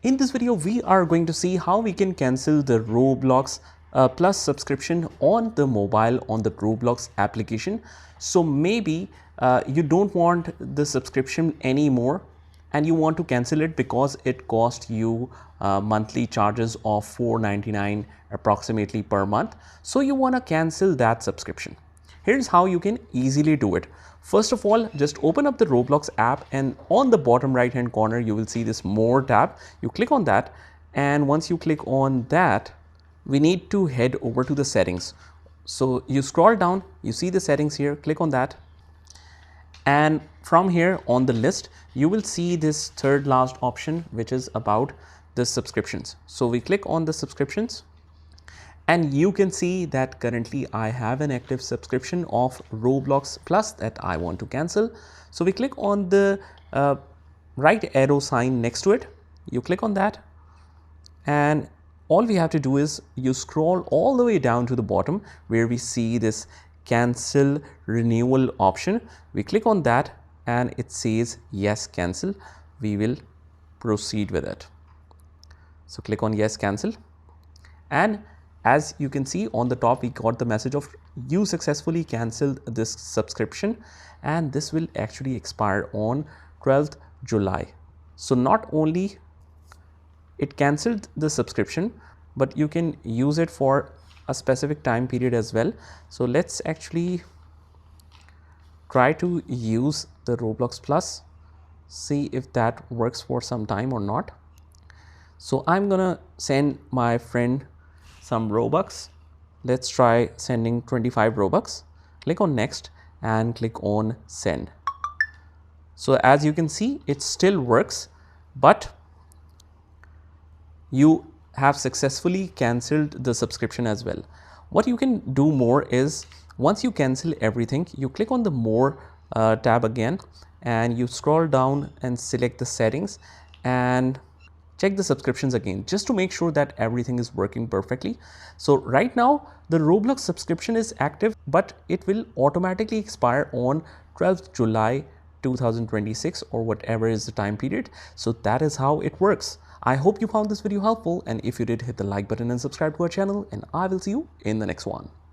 In this video, we are going to see how we can cancel the Roblox Plus subscription on the mobile on the Roblox application. So maybe you don't want the subscription anymore and you want to cancel it because it cost you monthly charges of $4.99 approximately per month. So you want to cancel that subscription. Here's how you can easily do it. First of all, just open up the Roblox app, and on the bottom right hand corner you will see this More tab. You click on that, and once you click on that, we need to head over to the settings. So you scroll down, you see the settings here, click on that, and from here on the list you will see this third last option, which is about the subscriptions. So we click on the subscriptions, and you can see that currently I have an active subscription of Roblox Plus that I want to cancel. So we click on the right arrow sign next to it. You click on that, and all we have to do is you scroll all the way down to the bottom where we see this cancel renewal option. We click on that and it says yes, cancel. We will proceed with it. So click on yes, cancel, and as you can see on the top, we got the message of you successfully cancelled this subscription, and this will actually expire on 12th July. So not only it cancelled the subscription, but you can use it for a specific time period as well. So let's actually try to use the Roblox Plus, see if that works for some time or not. So I'm gonna send my friend some Robux. Let's try sending 25 Robux. Click on next and click on send. So as you can see, it still works, but you have successfully cancelled the subscription as well. What you can do more is, once you cancel everything, you click on the More tab again, and you scroll down and select the settings and check the subscriptions again, just to make sure that everything is working perfectly. So right now the Roblox subscription is active, but it will automatically expire on 12th July 2026 or whatever is the time period. So that is how it works. I hope you found this video helpful, and if you did, hit the like button and subscribe to our channel, and I will see you in the next one.